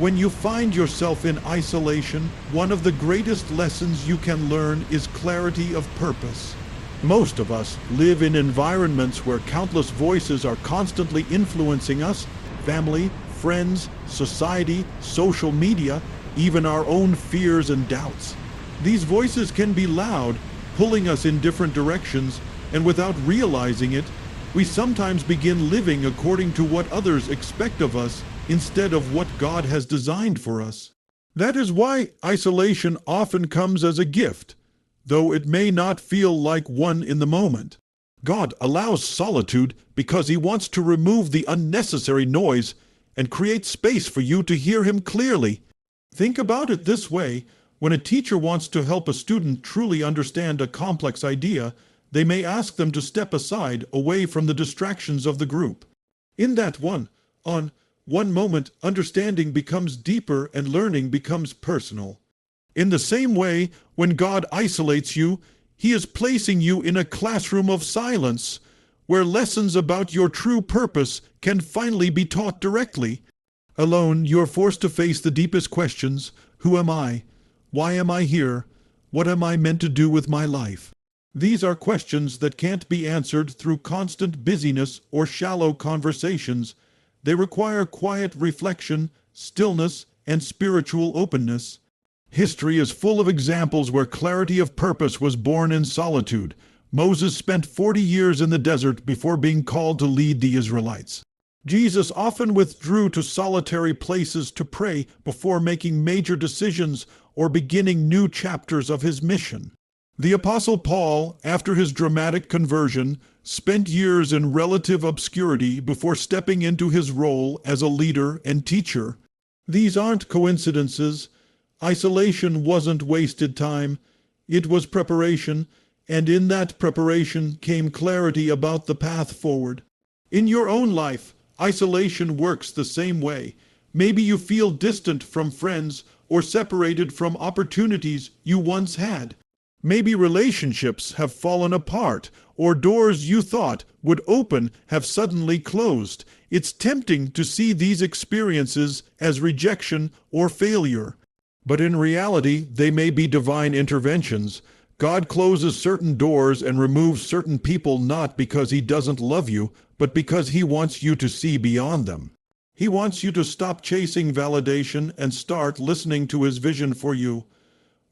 When you find yourself in isolation, one of the greatest lessons you can learn is clarity of purpose. Most of us live in environments where countless voices are constantly influencing us: family, friends, society, social media, even our own fears and doubts. These voices can be loud, pulling us in different directions, and without realizing it, we sometimes begin living according to what others expect of us instead of what God has designed for us. That is why isolation often comes as a gift, though it may not feel like one in the moment. God allows solitude because He wants to remove the unnecessary noise and create space for you to hear Him clearly. Think about it this way: when a teacher wants to help a student truly understand a complex idea, they may ask them to step aside, away from the distractions of the group. In that one moment, understanding becomes deeper and learning becomes personal. In the same way, when God isolates you, He is placing you in a classroom of silence, where lessons about your true purpose can finally be taught directly. Alone, you are forced to face the deepest questions: who am I? Why am I here? What am I meant to do with my life? These are questions that can't be answered through constant busyness or shallow conversations. They require quiet reflection, stillness, and spiritual openness. History is full of examples where clarity of purpose was born in solitude. Moses spent 40 years in the desert before being called to lead the Israelites. Jesus often withdrew to solitary places to pray before making major decisions or beginning new chapters of his mission. The Apostle Paul, after his dramatic conversion, spent years in relative obscurity before stepping into his role as a leader and teacher. These aren't coincidences. Isolation wasn't wasted time. It was preparation, and in that preparation came clarity about the path forward. In your own life, isolation works the same way. Maybe you feel distant from friends or separated from opportunities you once had. Maybe relationships have fallen apart, or doors you thought would open have suddenly closed. It's tempting to see these experiences as rejection or failure. But in reality, they may be divine interventions. God closes certain doors and removes certain people not because He doesn't love you, but because He wants you to see beyond them. He wants you to stop chasing validation and start listening to His vision for you.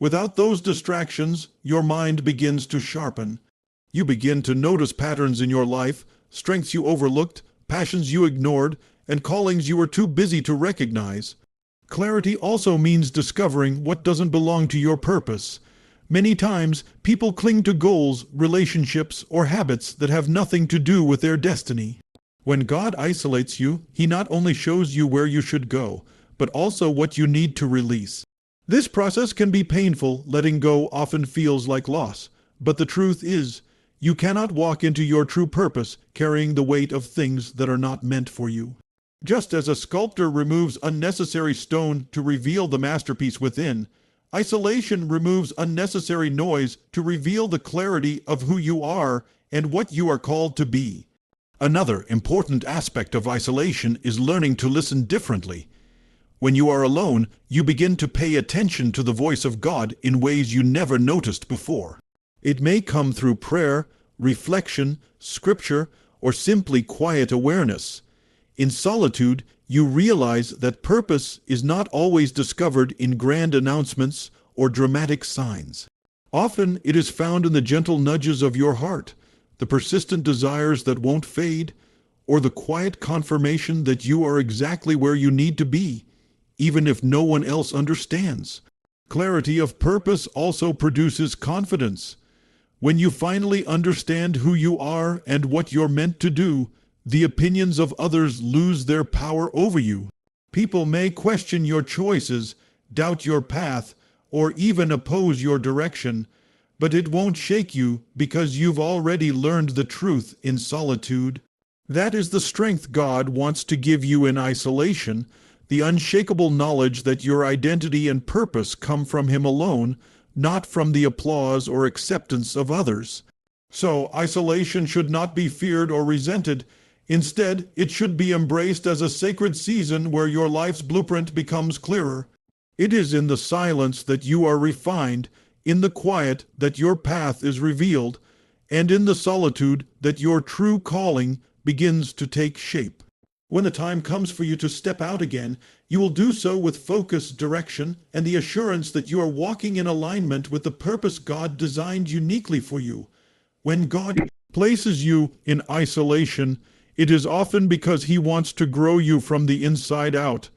Without those distractions, your mind begins to sharpen. You begin to notice patterns in your life, strengths you overlooked, passions you ignored, and callings you were too busy to recognize. Clarity also means discovering what doesn't belong to your purpose. Many times, people cling to goals, relationships, or habits that have nothing to do with their destiny. When God isolates you, He not only shows you where you should go, but also what you need to release. This process can be painful. Letting go often feels like loss, but the truth is, you cannot walk into your true purpose carrying the weight of things that are not meant for you. Just as a sculptor removes unnecessary stone to reveal the masterpiece within, isolation removes unnecessary noise to reveal the clarity of who you are and what you are called to be. Another important aspect of isolation is learning to listen differently. When you are alone, you begin to pay attention to the voice of God in ways you never noticed before. It may come through prayer, reflection, scripture, or simply quiet awareness. In solitude, you realize that purpose is not always discovered in grand announcements or dramatic signs. Often it is found in the gentle nudges of your heart, the persistent desires that won't fade, or the quiet confirmation that you are exactly where you need to be, even if no one else understands. Clarity of purpose also produces confidence. When you finally understand who you are and what you're meant to do, the opinions of others lose their power over you. People may question your choices, doubt your path, or even oppose your direction, but it won't shake you because you've already learned the truth in solitude. That is the strength God wants to give you in isolation, the unshakable knowledge that your identity and purpose come from Him alone, not from the applause or acceptance of others. So, isolation should not be feared or resented. Instead, it should be embraced as a sacred season where your life's blueprint becomes clearer. It is in the silence that you are refined, in the quiet that your path is revealed, and in the solitude that your true calling begins to take shape. When the time comes for you to step out again, you will do so with focus, direction, and the assurance that you are walking in alignment with the purpose God designed uniquely for you. When God places you in isolation, it is often because He wants to grow you from the inside out.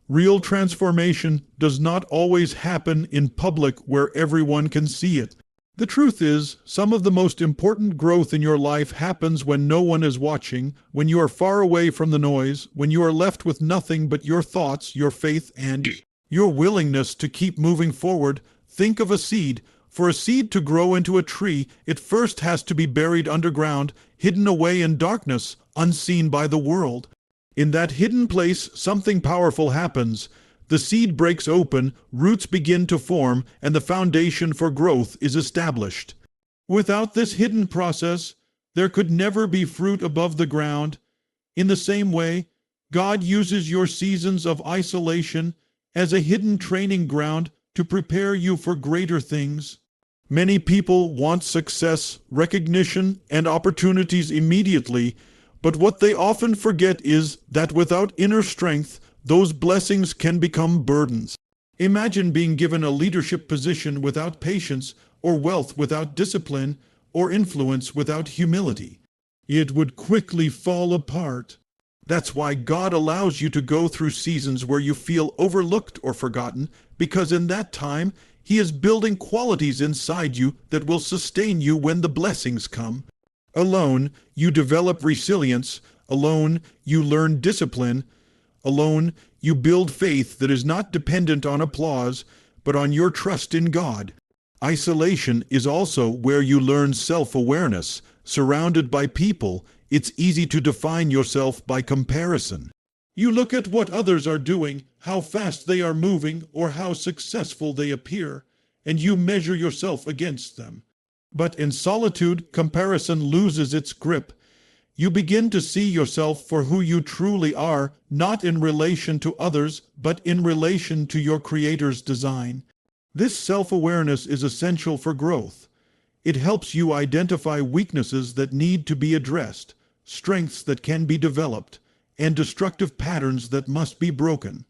Real transformation does not always happen in public where everyone can see it. The truth is, some of the most important growth in your life happens when no one is watching, when you are far away from the noise, when you are left with nothing but your thoughts, your faith, and your willingness to keep moving forward. Think of a seed. For a seed to grow into a tree, it first has to be buried underground, hidden away in darkness, unseen by the world. In that hidden place, something powerful happens. The seed breaks open, roots begin to form, and the foundation for growth is established. Without this hidden process, there could never be fruit above the ground. In the same way, God uses your seasons of isolation as a hidden training ground to prepare you for greater things. Many people want success, recognition, and opportunities immediately, but what they often forget is that without inner strength, those blessings can become burdens. Imagine being given a leadership position without patience, or wealth without discipline, or influence without humility. It would quickly fall apart. That's why God allows you to go through seasons where you feel overlooked or forgotten, because in that time, He is building qualities inside you that will sustain you when the blessings come. Alone, you develop resilience. Alone, you learn discipline. Alone, you build faith that is not dependent on applause, but on your trust in God. Isolation is also where you learn self-awareness. Surrounded by people, it's easy to define yourself by comparison. You look at what others are doing, how fast they are moving, or how successful they appear, and you measure yourself against them. But in solitude, comparison loses its grip. You begin to see yourself for who you truly are, not in relation to others, but in relation to your Creator's design. This self-awareness is essential for growth. It helps you identify weaknesses that need to be addressed, strengths that can be developed, and destructive patterns that must be broken.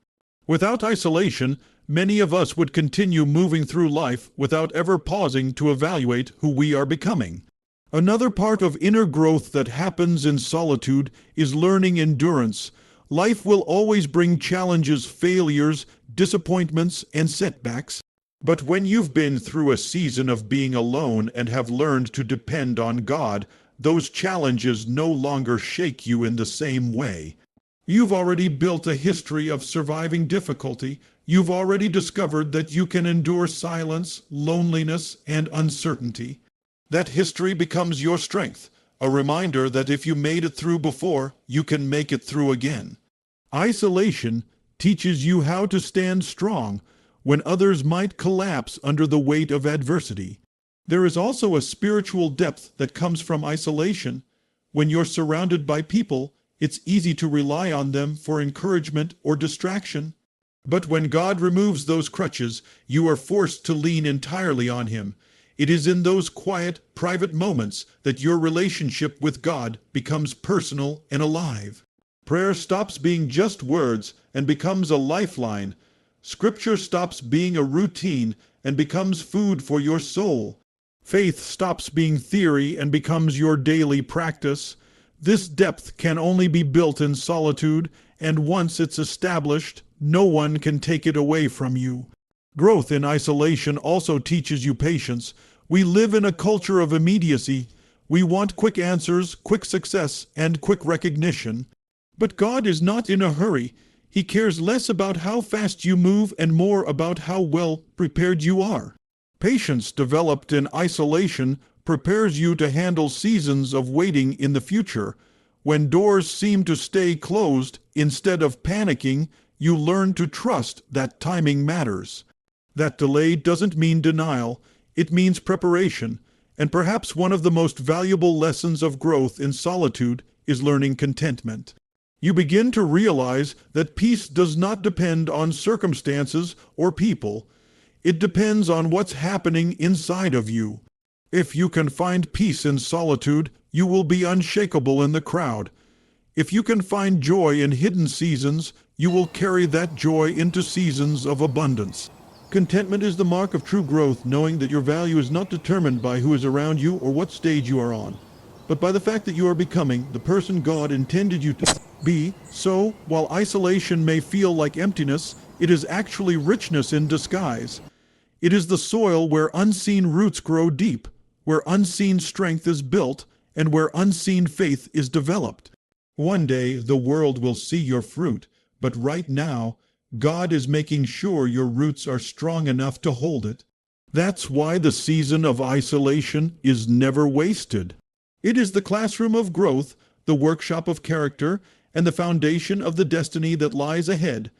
Without isolation, many of us would continue moving through life without ever pausing to evaluate who we are becoming. Another part of inner growth that happens in solitude is learning endurance. Life will always bring challenges, failures, disappointments, and setbacks. But when you've been through a season of being alone and have learned to depend on God, those challenges no longer shake you in the same way. You've already built a history of surviving difficulty. You've already discovered that you can endure silence, loneliness, and uncertainty. That history becomes your strength, a reminder that if you made it through before, you can make it through again. Isolation teaches you how to stand strong when others might collapse under the weight of adversity. There is also a spiritual depth that comes from isolation. When you're surrounded by people, it's easy to rely on them for encouragement or distraction. But when God removes those crutches, you are forced to lean entirely on Him. It is in those quiet, private moments that your relationship with God becomes personal and alive. Prayer stops being just words and becomes a lifeline. Scripture stops being a routine and becomes food for your soul. Faith stops being theory and becomes your daily practice. This depth can only be built in solitude, and once it's established, no one can take it away from you. Growth in isolation also teaches you patience. We live in a culture of immediacy. We want quick answers, quick success, and quick recognition. But God is not in a hurry. He cares less about how fast you move and more about how well prepared you are. Patience developed in isolation prepares you to handle seasons of waiting in the future. When doors seem to stay closed, instead of panicking, you learn to trust that timing matters. That delay doesn't mean denial, it means preparation, and perhaps one of the most valuable lessons of growth in solitude is learning contentment. You begin to realize that peace does not depend on circumstances or people. It depends on what's happening inside of you. If you can find peace in solitude, you will be unshakable in the crowd. If you can find joy in hidden seasons, you will carry that joy into seasons of abundance. Contentment is the mark of true growth, knowing that your value is not determined by who is around you or what stage you are on, but by the fact that you are becoming the person God intended you to be. So, while isolation may feel like emptiness, it is actually richness in disguise. It is the soil where unseen roots grow deep, where unseen strength is built, and where unseen faith is developed. One day, the world will see your fruit, but right now, God is making sure your roots are strong enough to hold it. That's why the season of isolation is never wasted. It is the classroom of growth, the workshop of character, and the foundation of the destiny that lies ahead.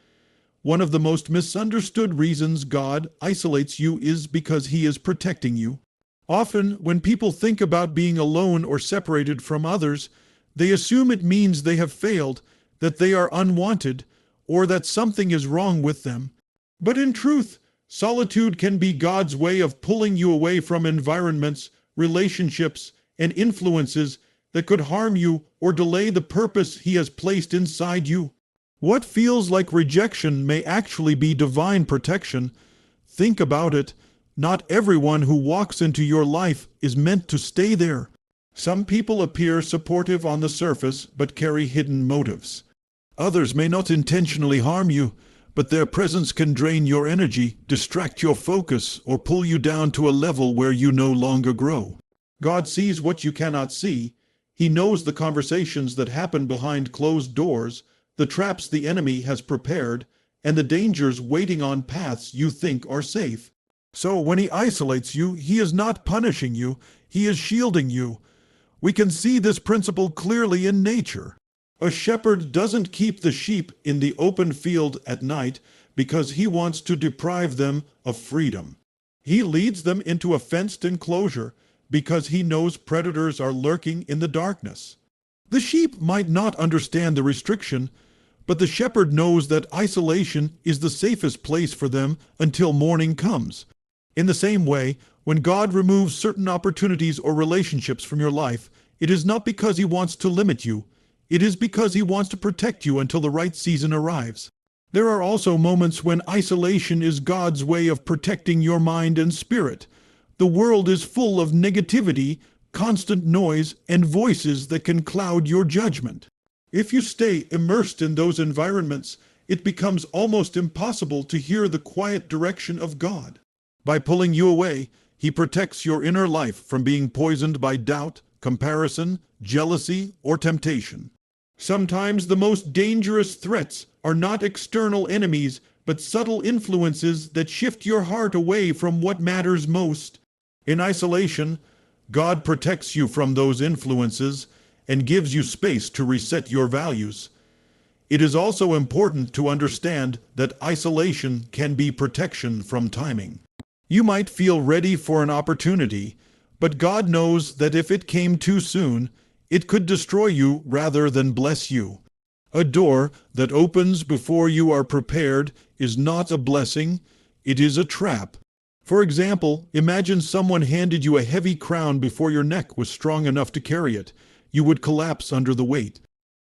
One of the most misunderstood reasons God isolates you is because He is protecting you. Often, when people think about being alone or separated from others, they assume it means they have failed, that they are unwanted, or that something is wrong with them. But in truth, solitude can be God's way of pulling you away from environments, relationships, and influences that could harm you or delay the purpose He has placed inside you. What feels like rejection may actually be divine protection. Think about it. Not everyone who walks into your life is meant to stay there. Some people appear supportive on the surface but carry hidden motives. Others may not intentionally harm you, but their presence can drain your energy, distract your focus, or pull you down to a level where you no longer grow. God sees what you cannot see. He knows the conversations that happen behind closed doors, the traps the enemy has prepared, and the dangers waiting on paths you think are safe. So when He isolates you, He is not punishing you, He is shielding you. We can see this principle clearly in nature. A shepherd doesn't keep the sheep in the open field at night because he wants to deprive them of freedom. He leads them into a fenced enclosure because he knows predators are lurking in the darkness. The sheep might not understand the restriction, but the shepherd knows that isolation is the safest place for them until morning comes. In the same way, when God removes certain opportunities or relationships from your life, it is not because He wants to limit you. It is because He wants to protect you until the right season arrives. There are also moments when isolation is God's way of protecting your mind and spirit. The world is full of negativity, constant noise, and voices that can cloud your judgment. If you stay immersed in those environments, it becomes almost impossible to hear the quiet direction of God. By pulling you away, He protects your inner life from being poisoned by doubt, comparison, jealousy, or temptation. Sometimes the most dangerous threats are not external enemies, but subtle influences that shift your heart away from what matters most. In isolation, God protects you from those influences and gives you space to reset your values. It is also important to understand that isolation can be protection from timing. You might feel ready for an opportunity, but God knows that if it came too soon, it could destroy you rather than bless you. A door that opens before you are prepared is not a blessing, it is a trap. For example, imagine someone handed you a heavy crown before your neck was strong enough to carry it. You would collapse under the weight.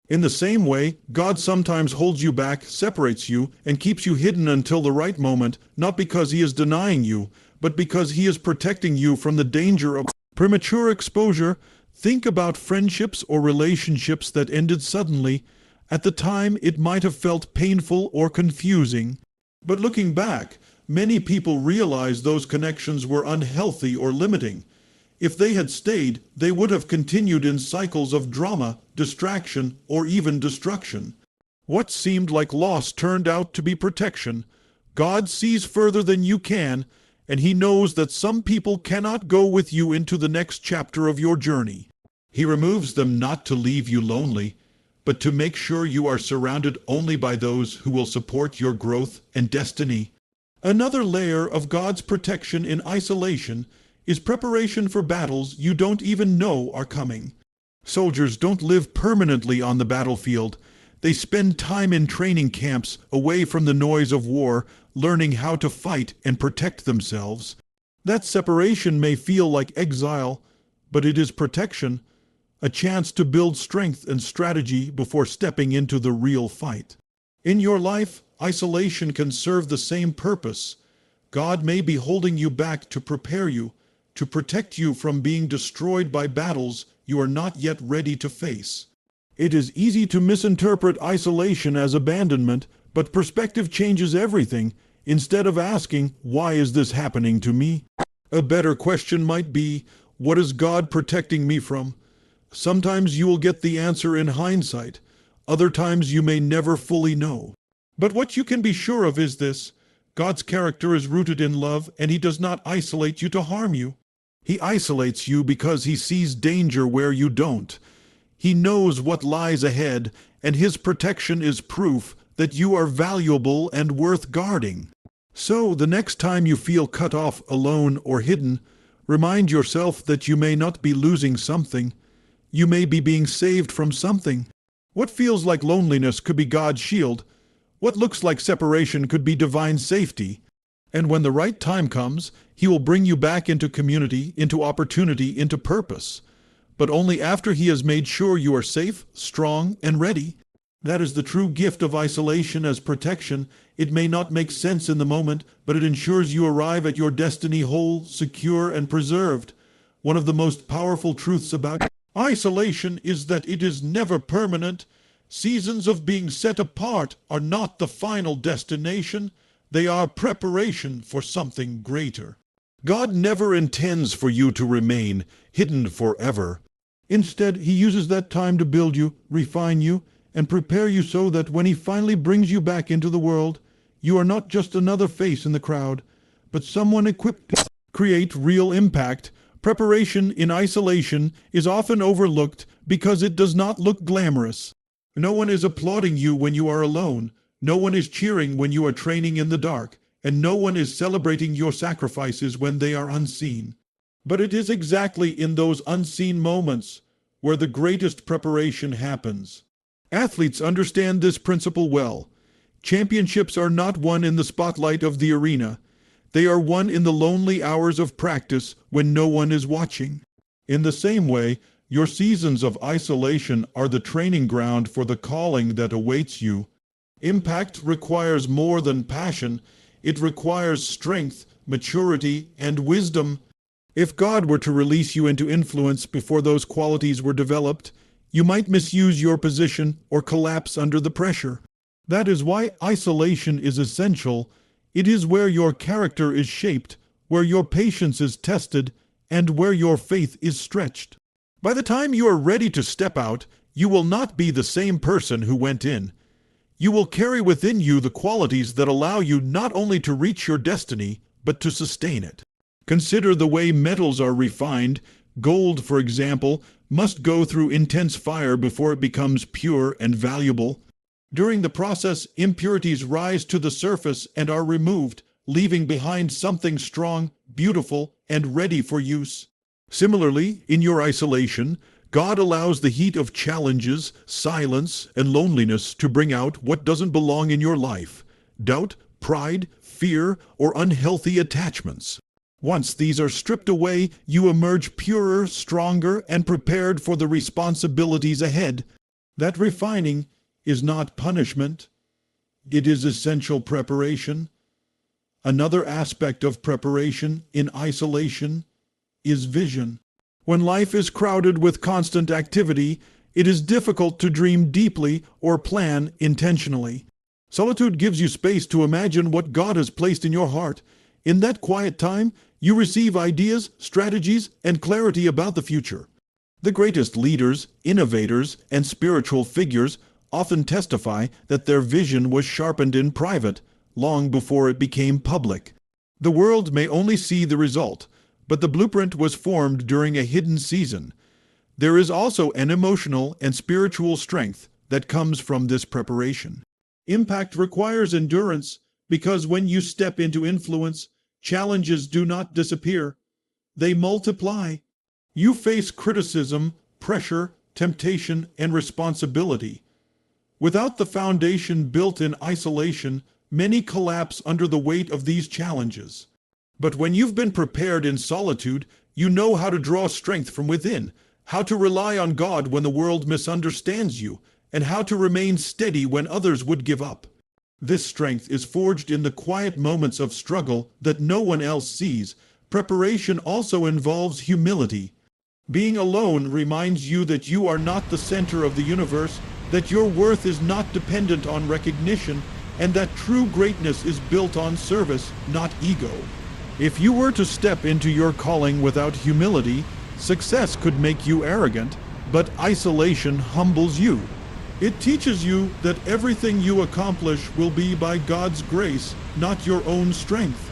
In the same way, God sometimes holds you back, separates you, and keeps you hidden until the right moment, not because He is denying you, but because He is protecting you from the danger of premature exposure. Think about friendships or relationships that ended suddenly. At the time, it might have felt painful or confusing. But looking back, many people realize those connections were unhealthy or limiting. If they had stayed, they would have continued in cycles of drama, distraction, or even destruction. What seemed like loss turned out to be protection. God sees further than you can, and He knows that some people cannot go with you into the next chapter of your journey. He removes them not to leave you lonely, but to make sure you are surrounded only by those who will support your growth and destiny. Another layer of God's protection in isolation is preparation for battles you don't even know are coming. Soldiers don't live permanently on the battlefield. They spend time in training camps, away from the noise of war, learning how to fight and protect themselves. That separation may feel like exile, but it is protection, a chance to build strength and strategy before stepping into the real fight. In your life, isolation can serve the same purpose. God may be holding you back to prepare you, to protect you from being destroyed by battles you are not yet ready to face. It is easy to misinterpret isolation as abandonment, but perspective changes everything. Instead of asking, "Why is this happening to me?" a better question might be, "What is God protecting me from?" Sometimes you will get the answer in hindsight. Other times you may never fully know. But what you can be sure of is this: God's character is rooted in love, and He does not isolate you to harm you. He isolates you because He sees danger where you don't. He knows what lies ahead, and His protection is proof that you are valuable and worth guarding. So, the next time you feel cut off, alone, or hidden, remind yourself that you may not be losing something. You may be being saved from something. What feels like loneliness could be God's shield. What looks like separation could be divine safety. And when the right time comes, He will bring you back into community, into opportunity, into purpose. But only after He has made sure you are safe, strong, and ready. That is the true gift of isolation as protection. It may not make sense in the moment, but it ensures you arrive at your destiny whole, secure, and preserved. One of the most powerful truths about isolation is that it is never permanent. Seasons of being set apart are not the final destination. They are preparation for something greater. God never intends for you to remain hidden forever. Instead, He uses that time to build you, refine you, and prepare you so that when He finally brings you back into the world, you are not just another face in the crowd, but someone equipped to create real impact. Preparation in isolation is often overlooked because it does not look glamorous. No one is applauding you when you are alone. No one is cheering when you are training in the dark, and no one is celebrating your sacrifices when they are unseen. But it is exactly in those unseen moments where the greatest preparation happens. Athletes understand this principle well. Championships are not won in the spotlight of the arena. They are won in the lonely hours of practice when no one is watching. In the same way, your seasons of isolation are the training ground for the calling that awaits you. Impact requires more than passion. It requires strength, maturity, and wisdom. If God were to release you into influence before those qualities were developed, you might misuse your position or collapse under the pressure. That is why isolation is essential. It is where your character is shaped, where your patience is tested, and where your faith is stretched. By the time you are ready to step out, you will not be the same person who went in. You will carry within you the qualities that allow you not only to reach your destiny, but to sustain it. Consider the way metals are refined. Gold, for example, must go through intense fire before it becomes pure and valuable. During the process, impurities rise to the surface and are removed, leaving behind something strong, beautiful, and ready for use. Similarly, in your isolation, God allows the heat of challenges, silence, and loneliness to bring out what doesn't belong in your life: doubt, pride, fear, or unhealthy attachments. Once these are stripped away, you emerge purer, stronger, and prepared for the responsibilities ahead. That refining is not punishment. It is essential preparation. Another aspect of preparation in isolation is vision. When life is crowded with constant activity, it is difficult to dream deeply or plan intentionally. Solitude gives you space to imagine what God has placed in your heart. In that quiet time, you receive ideas, strategies, and clarity about the future. The greatest leaders, innovators, and spiritual figures often testify that their vision was sharpened in private, long before it became public. The world may only see the result, but the blueprint was formed during a hidden season. There is also an emotional and spiritual strength that comes from this preparation. Impact requires endurance, because when you step into influence, challenges do not disappear. They multiply. You face criticism, pressure, temptation, and responsibility. Without the foundation built in isolation, many collapse under the weight of these challenges. But when you've been prepared in solitude, you know how to draw strength from within, how to rely on God when the world misunderstands you, and how to remain steady when others would give up. This strength is forged in the quiet moments of struggle that no one else sees. Preparation also involves humility. Being alone reminds you that you are not the center of the universe, that your worth is not dependent on recognition, and that true greatness is built on service, not ego. If you were to step into your calling without humility, success could make you arrogant, but isolation humbles you. It teaches you that everything you accomplish will be by God's grace, not your own strength.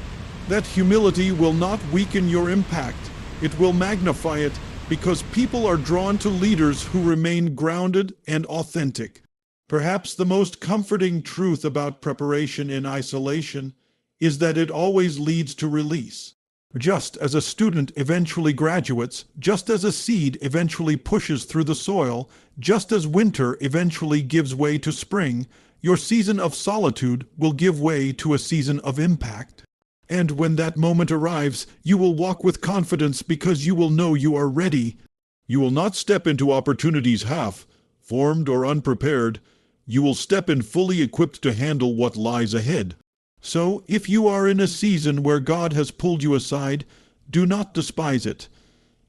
That humility will not weaken your impact. It will magnify it, because people are drawn to leaders who remain grounded and authentic. Perhaps the most comforting truth about preparation in isolation is that it always leads to release. Just as a student eventually graduates, just as a seed eventually pushes through the soil, just as winter eventually gives way to spring, your season of solitude will give way to a season of impact. And when that moment arrives, you will walk with confidence because you will know you are ready. You will not step into opportunities half-formed or unprepared. You will step in fully equipped to handle what lies ahead. So, if you are in a season where God has pulled you aside, do not despise it.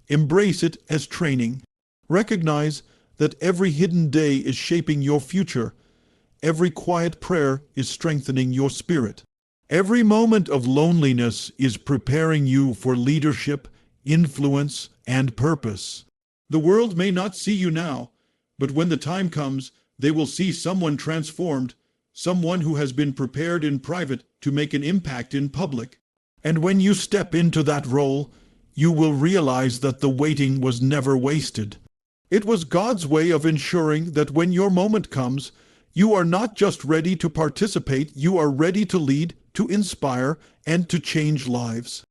Embrace it as training. Recognize that every hidden day is shaping your future. Every quiet prayer is strengthening your spirit. Every moment of loneliness is preparing you for leadership, influence, and purpose. The world may not see you now, but when the time comes, they will see someone transformed, someone who has been prepared in private to make an impact in public. And when you step into that role, you will realize that the waiting was never wasted. It was God's way of ensuring that when your moment comes, you are not just ready to participate, you are ready to lead, to inspire, and to change lives.